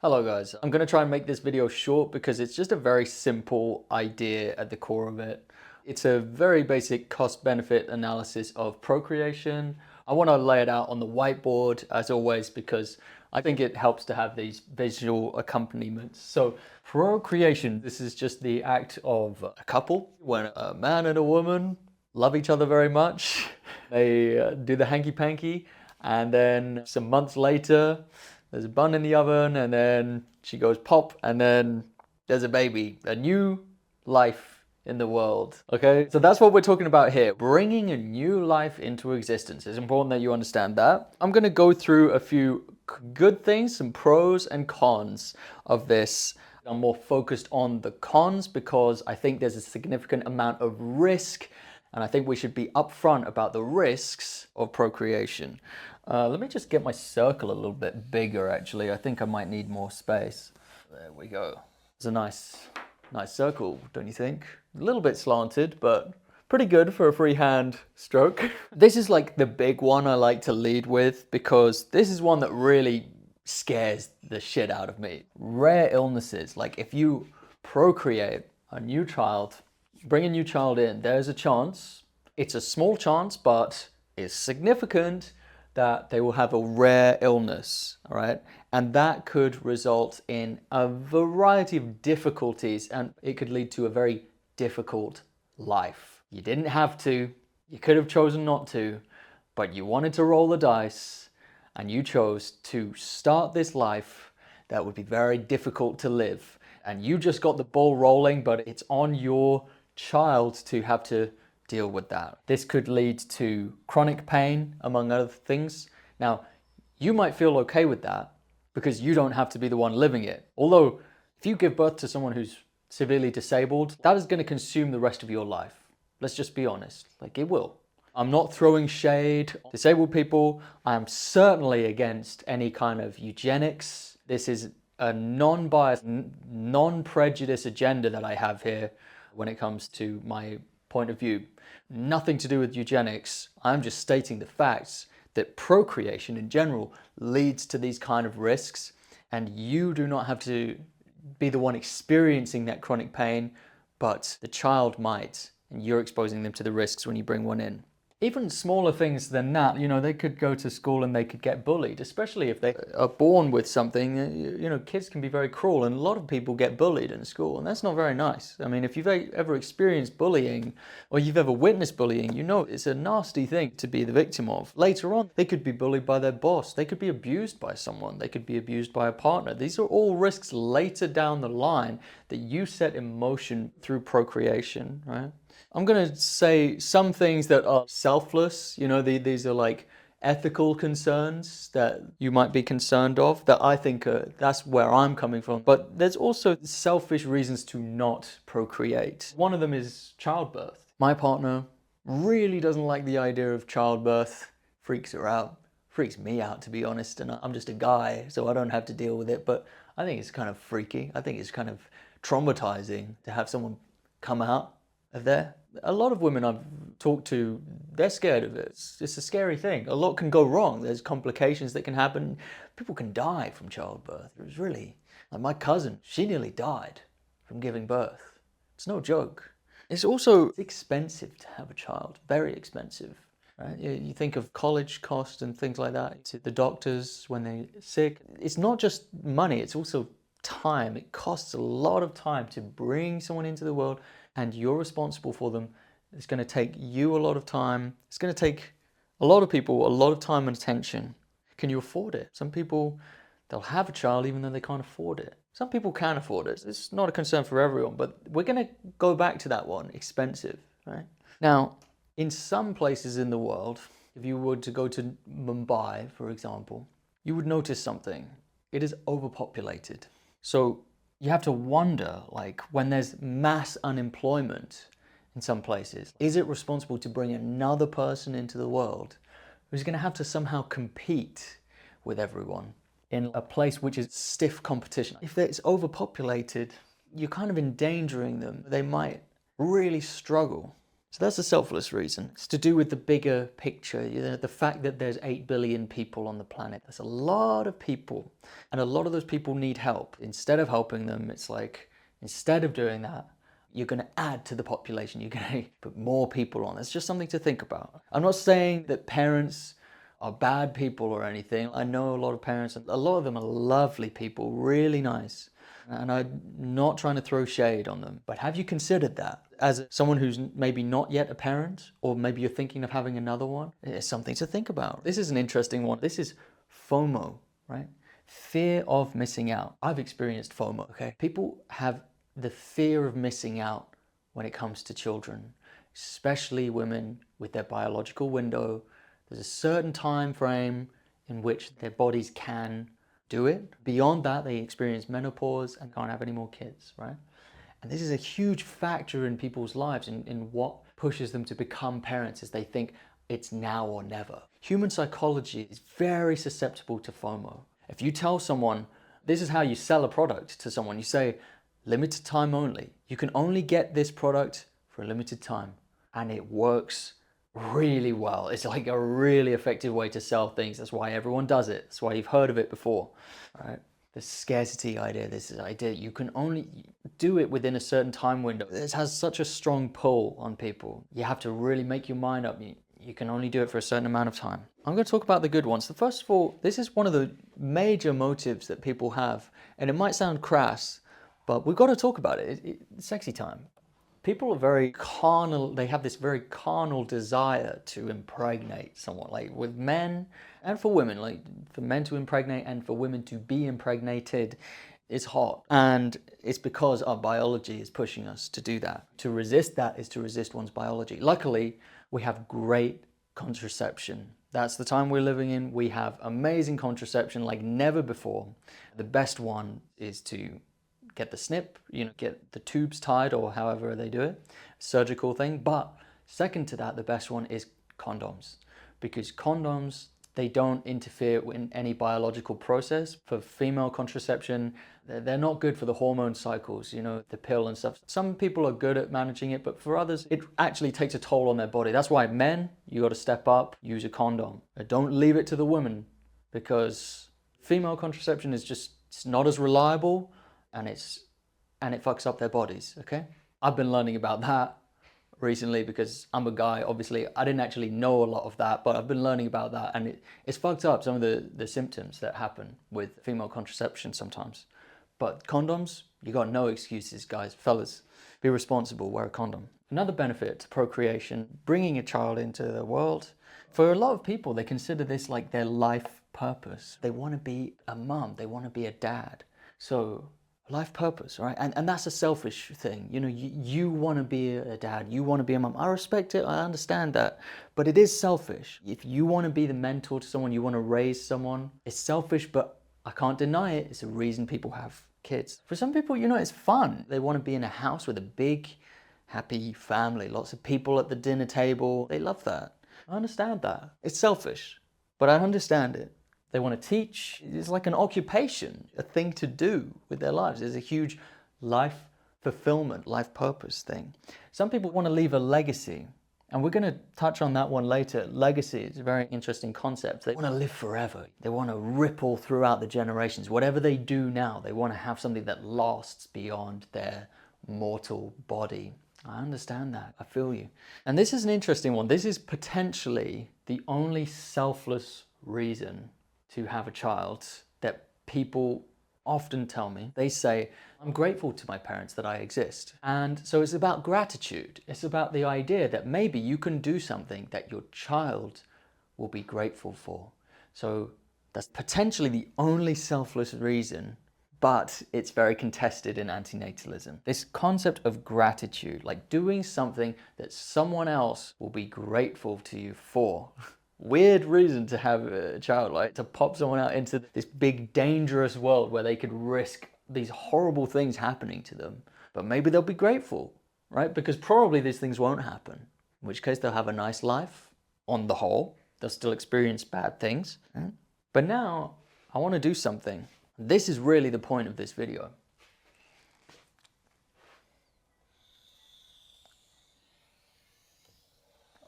Hello guys, I'm going to try and make this video short because it's just a very simple idea at the core of it. It's a very basic cost-benefit analysis of procreation. I want to lay it out on the whiteboard as always because I think it helps to have these visual accompaniments. So procreation, this is just the act of a couple when a man and a woman love each other very much. They do the hanky-panky, and then some months later there's a bun in the oven, and then she goes pop, and then there's a baby, a new life in the world. Okay, so that's what we're talking about here, bringing a new life into existence. It's important that you understand that. I'm going to go through a few good things, some pros and cons of this. I'm more focused on the cons because I think there's a significant amount of risk, and I think we should be upfront about the risks of procreation. Let me just get my circle a little bit bigger, actually. I think I might need more space. There we go. It's a nice circle, don't you think? A little bit slanted, but pretty good for a freehand stroke. This is like the big one I like to lead with because this is one that really scares the shit out of me. Rare illnesses, like if you procreate a new child, bring a new child in, there's a chance, it's a small chance, but it's significant that they will have a rare illness, all right? And that could result in a variety of difficulties, and it could lead to a very difficult life. You didn't have to, you could have chosen not to, but you wanted to roll the dice, and you chose to start this life that would be very difficult to live. And you just got the ball rolling, but it's on your child to have to deal with that. This could lead to chronic pain, among other things. Now, you might feel okay with that because you don't have to be the one living it. Although, if you give birth to someone who's severely disabled, that is going to consume the rest of your life. Let's just be honest, like it will. I'm not throwing shade on disabled people. I am certainly against any kind of eugenics. This is a non-biased, non-prejudice agenda that I have here when it comes to my point of view. Nothing to do with eugenics. I'm just stating the facts that procreation in general leads to these kind of risks, and you do not have to be the one experiencing that chronic pain, but the child might, and you're exposing them to the risks when you bring one in. Even smaller things than that, you know, they could go to school and they could get bullied, especially if they are born with something. You know, kids can be very cruel, and a lot of people get bullied in school, and that's not very nice. I mean, if you've ever experienced bullying or you've ever witnessed bullying, you know it's a nasty thing to be the victim of. Later on, they could be bullied by their boss. They could be abused by someone. They could be abused by a partner. These are all risks later down the line that you set in motion through procreation, right? I'm going to say some things that are selfless, you know, these are like ethical concerns that you might be concerned of, that I think that's where I'm coming from. But there's also selfish reasons to not procreate. One of them is childbirth. My partner really doesn't like the idea of childbirth, freaks her out, freaks me out to be honest, and I'm just a guy, so I don't have to deal with it, but I think it's kind of freaky. I think it's kind of traumatizing to have someone come out of there. A lot of women I've talked to, they're scared of it. It's a scary thing. A lot can go wrong. There's complications that can happen. People can die from childbirth. It was really, like my cousin, she nearly died from giving birth. It's no joke. It's also expensive to have a child, very expensive. Right? You think of college costs and things like that, to the doctors when they're sick. It's not just money, it's also time. It costs a lot of time to bring someone into the world, and you're responsible for them. It's going to take you a lot of time. It's going to take a lot of people a lot of time and attention. Can you afford it? Some people, they'll have a child even though they can't afford it. Some people can afford it. It's not a concern for everyone, but we're going to go back to that one, expensive, right? Now, in some places in the world, if you were to go to Mumbai, for example, you would notice something. It is overpopulated. So you have to wonder, like, when there's mass unemployment in some places, is it responsible to bring another person into the world who's going to have to somehow compete with everyone in a place which is stiff competition? If it's overpopulated, you're kind of endangering them. They might really struggle. So that's a selfless reason. It's to do with the bigger picture, the fact that there's 8 billion people on the planet. There's a lot of people, and a lot of those people need help. Instead of helping them, it's like, instead of doing that, you're going to add to the population. You're going to put more people on. It's just something to think about. I'm not saying that parents are bad people or anything. I know a lot of parents, and a lot of them are lovely people, really nice. And I'm not trying to throw shade on them, but have you considered that? As someone who's maybe not yet a parent, or maybe you're thinking of having another one, it's something to think about. This is an interesting one. This is FOMO, right? Fear of missing out. I've experienced FOMO, okay? People have the fear of missing out when it comes to children, especially women with their biological window. There's a certain time frame in which their bodies can do it. Beyond that, they experience menopause and can't have any more kids, right? And this is a huge factor in people's lives, in what pushes them to become parents, is they think it's now or never. Human psychology is very susceptible to FOMO. If you tell someone, this is how you sell a product to someone, you say, limited time only. You can only get this product for a limited time. And it works really well. It's like a really effective way to sell things. That's why everyone does it. That's why you've heard of it before, right? The scarcity idea, this idea, you can only do it within a certain time window. This has such a strong pull on people. You have to really make your mind up. You can only do it for a certain amount of time. I'm going to talk about the good ones. So first of all, this is one of the major motives that people have, and it might sound crass, but we've got to talk about it. It's sexy time. People are very carnal. They have this very carnal desire to impregnate someone. Like with men and for women, like for men to impregnate and for women to be impregnated, it's hot. And it's because our biology is pushing us to do that. To resist that is to resist one's biology. Luckily, we have great contraception. That's the time we're living in. We have amazing contraception like never before. The best one is to get the snip, get the tubes tied, or however they do it, surgical thing. But second to that, the best one is condoms, because condoms, they don't interfere in any biological process. For female contraception, they're not good for the hormone cycles, the pill and stuff. Some people are good at managing it, but for others, it actually takes a toll on their body. That's why men, you got to step up, use a condom. Don't leave it to the women, because female contraception is just, it's not as reliable, and it fucks up their bodies, okay? I've been learning about that recently because I'm a guy. Obviously, I didn't actually know a lot of that, but I've been learning about that, and it's fucked up some of the symptoms that happen with female contraception sometimes. But condoms, you got no excuses, guys. Fellas, be responsible, wear a condom. Another benefit to procreation, bringing a child into the world. For a lot of people, they consider this like their life purpose. They want to be a mum, they want to be a dad. So life purpose, right? And that's a selfish thing. You want to be a dad, you want to be a mom. I respect it, I understand that, but it is selfish. If you want to be the mentor to someone, you want to raise someone, it's selfish, but I can't deny it. It's a reason people have kids. For some people, it's fun. They want to be in a house with a big, happy family, lots of people at the dinner table. They love that. I understand that. It's selfish, but I understand it. They want to teach. It's like an occupation, a thing to do with their lives. There's a huge life fulfillment, life purpose thing. Some people want to leave a legacy, and we're going to touch on that one later. Legacy is a very interesting concept. They want to live forever. They want to ripple throughout the generations. Whatever they do now, they want to have something that lasts beyond their mortal body. I understand that. I feel you. And this is an interesting one. This is potentially the only selfless reason to have a child that people often tell me. They say, I'm grateful to my parents that I exist. And so it's about gratitude. It's about the idea that maybe you can do something that your child will be grateful for. So that's potentially the only selfless reason, but it's very contested in antinatalism. This concept of gratitude, like doing something that someone else will be grateful to you for. Weird reason to have a child, like to pop someone out into this big dangerous world where they could risk these horrible things happening to them, but maybe they'll be grateful, right? Because probably these things won't happen, in which case they'll have a nice life on the whole. They'll still experience bad things, right? But now I want to do something. This is really the point of this video.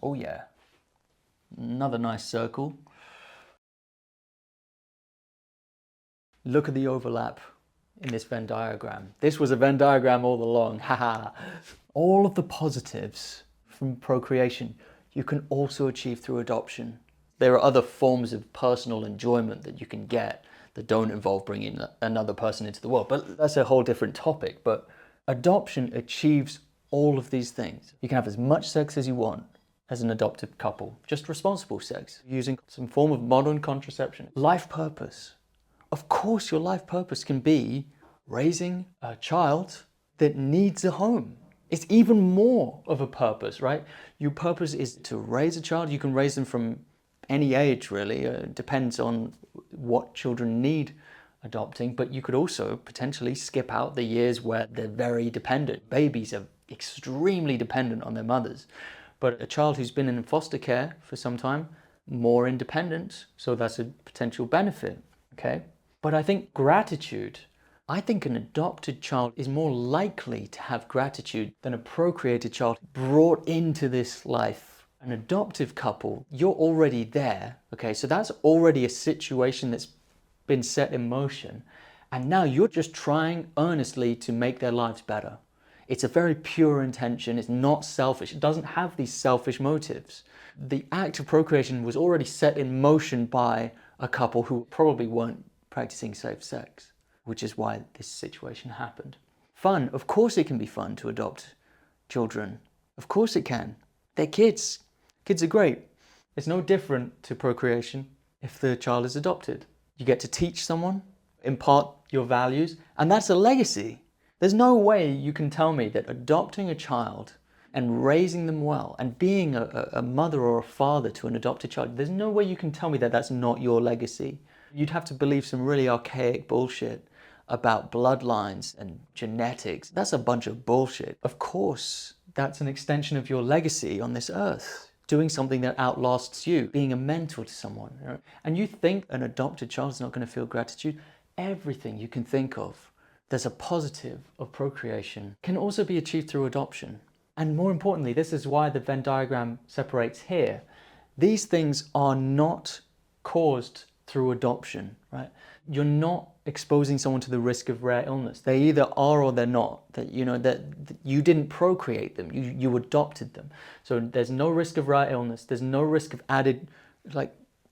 Oh yeah, another nice circle. Look at the overlap in this Venn diagram. This was a Venn diagram all along, haha. All of the positives from procreation you can also achieve through adoption. There are other forms of personal enjoyment that you can get that don't involve bringing another person into the world, but that's a whole different topic. But adoption achieves all of these things. You can have as much sex as you want as an adopted couple, just responsible sex, using some form of modern contraception. Life purpose. Of course, your life purpose can be raising a child that needs a home. It's even more of a purpose, right? Your purpose is to raise a child. You can raise them from any age, really. It depends on what children need adopting, but you could also potentially skip out the years where they're very dependent. Babies are extremely dependent on their mothers, but a child who's been in foster care for some time, more independent, so that's a potential benefit, okay? But I think gratitude, I think an adopted child is more likely to have gratitude than a procreated child brought into this life. An adoptive couple, you're already there, okay? So that's already a situation that's been set in motion. And now you're just trying earnestly to make their lives better. It's a very pure intention. It's not selfish. It doesn't have these selfish motives. The act of procreation was already set in motion by a couple who probably weren't practicing safe sex, which is why this situation happened. Fun. Of course it can be fun to adopt children. Of course it can. They're kids. Kids are great. It's no different to procreation if the child is adopted. You get to teach someone, impart your values, and that's a legacy. There's no way you can tell me that adopting a child and raising them well and being a mother or a father to an adopted child, there's no way you can tell me that that's not your legacy. You'd have to believe some really archaic bullshit about bloodlines and genetics. That's a bunch of bullshit. Of course, that's an extension of your legacy on this earth. Doing something that outlasts you, being a mentor to someone. You know? And you think an adopted child is not going to feel gratitude? Everything you can think of, there's a positive of procreation, can also be achieved through adoption. And more importantly, this is why the Venn diagram separates here. These things are not caused through adoption, right? You're not exposing someone to the risk of rare illness. They either are or they're not. That you didn't procreate them, you adopted them. So there's no risk of rare illness. There's no risk of added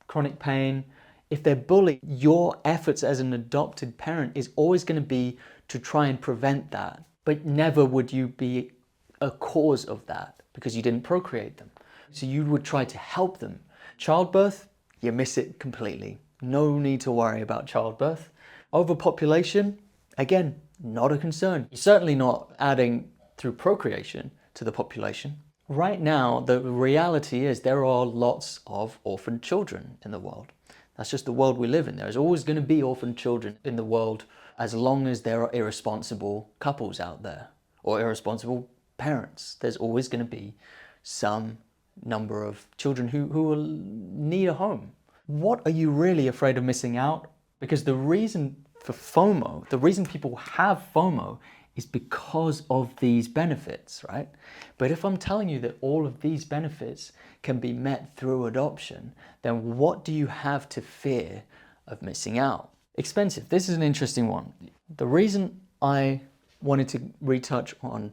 chronic pain. If they're bullied, your efforts as an adopted parent is always going to be to try and prevent that. But never would you be a cause of that because you didn't procreate them. So you would try to help them. Childbirth, you miss it completely. No need to worry about childbirth. Overpopulation, again, not a concern. You're certainly not adding through procreation to the population. Right now, the reality is there are lots of orphaned children in the world. That's just the world we live in. There's always going to be orphaned children in the world as long as there are irresponsible couples out there or irresponsible parents. There's always going to be some number of children who will need a home. What are you really afraid of missing out? Because the reason for FOMO, the reason people have FOMO is because of these benefits, right? But if I'm telling you that all of these benefits can be met through adoption, then what do you have to fear of missing out? Expensive. This is an interesting one. The reason I wanted to retouch on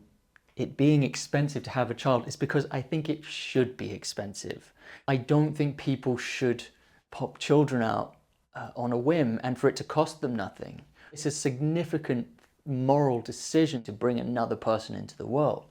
it being expensive to have a child is because I think it should be expensive. I don't think people should pop children out on a whim and for it to cost them nothing. It's a significant moral decision to bring another person into the world.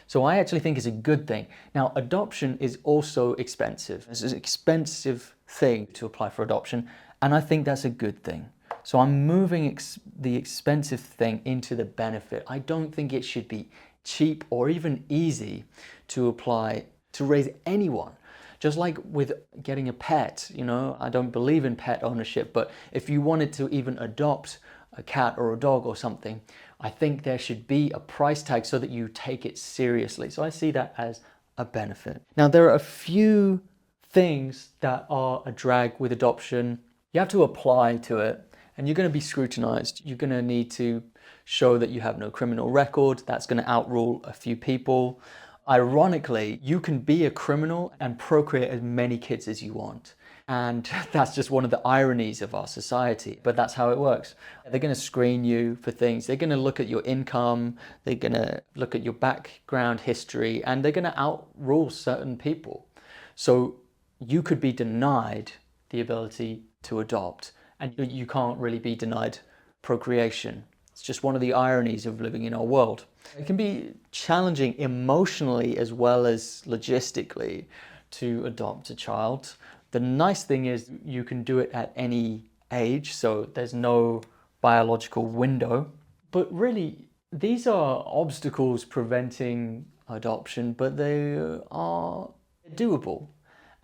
So I actually think it's a good thing. Now, adoption is also expensive. It's an expensive thing to apply for adoption, and I think that's a good thing. So I'm moving the expensive thing into the benefit. I don't think it should be cheap or even easy to apply to raise anyone. Just like with getting a pet, you know, I don't believe in pet ownership, but if you wanted to even adopt a cat or a dog or something, I think there should be a price tag so that you take it seriously. So I see that as a benefit. Now, there are a few things that are a drag with adoption. You have to apply to it and you're going to be scrutinized. You're going to need to show that you have no criminal record. That's going to outrule a few people. Ironically, you can be a criminal and procreate as many kids as you want. And that's just one of the ironies of our society, but that's how it works. They're going to screen you for things. They're going to look at your income. They're going to look at your background history, and they're going to outrule certain people. So you could be denied the ability to adopt, and you can't really be denied procreation. It's just one of the ironies of living in our world. It can be challenging emotionally as well as logistically to adopt a child. The nice thing is you can do it at any age, so there's no biological window. But really, these are obstacles preventing adoption, but they are doable.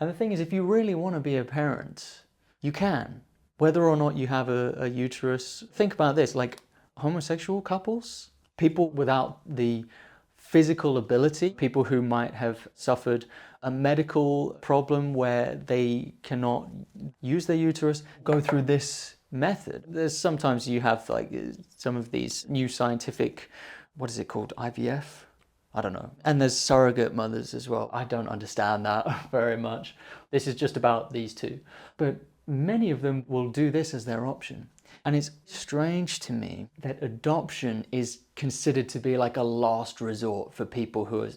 And the thing is, if you really want to be a parent, you can. Whether or not you have a uterus, think about this, like homosexual couples, people without the physical ability, people who might have suffered a medical problem where they cannot use their uterus, go through this method. There's sometimes you have like some of these new scientific, what is it called, IVF? I don't know. And there's surrogate mothers as well. I don't understand that very much. This is just about these two. But many of them will do this as their option. And it's strange to me that adoption is considered to be like a last resort for people who are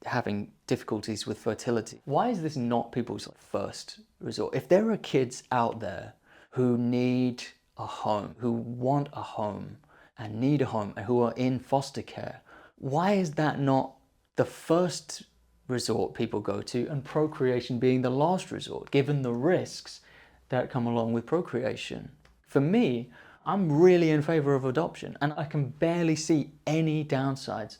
having difficulties with fertility. Why is this not people's first resort? If there are kids out there who need a home, who want a home and need a home, and who are in foster care, why is that not the first resort people go to, and procreation being the last resort, given the risks that come along with procreation? For me, I'm really in favor of adoption, and I can barely see any downsides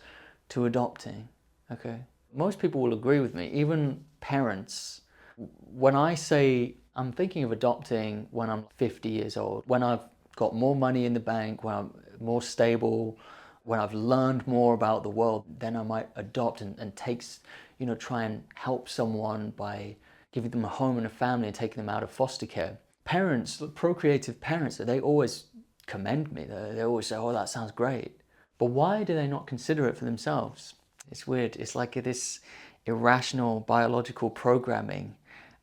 to adopting, okay? Most people will agree with me, even parents. When I say I'm thinking of adopting when I'm 50 years old, when I've got more money in the bank, when I'm more stable, when I've learned more about the world, then I might adopt and try and help someone by giving them a home and a family and taking them out of foster care. Parents, procreative parents, they always commend me. They always say, oh, that sounds great. But why do they not consider it for themselves? It's weird. It's like this irrational biological programming.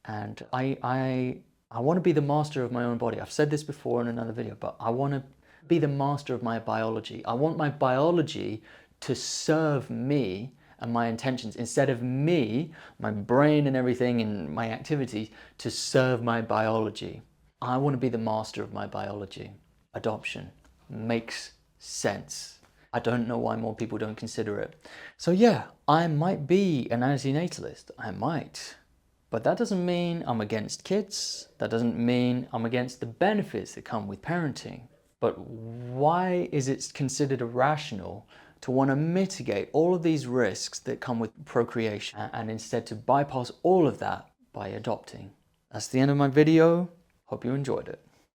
And I want to be the master of my own body. I've said this before in another video, but I want to be the master of my biology. I want my biology to serve me and my intentions, instead of me, my brain and everything and my activities, to serve my biology. I want to be the master of my biology. Adoption makes sense. I don't know why more people don't consider it. So yeah, I might be an antinatalist. I might. But that doesn't mean I'm against kids. That doesn't mean I'm against the benefits that come with parenting. But why is it considered irrational to want to mitigate all of these risks that come with procreation and instead to bypass all of that by adopting? That's the end of my video. Hope you enjoyed it.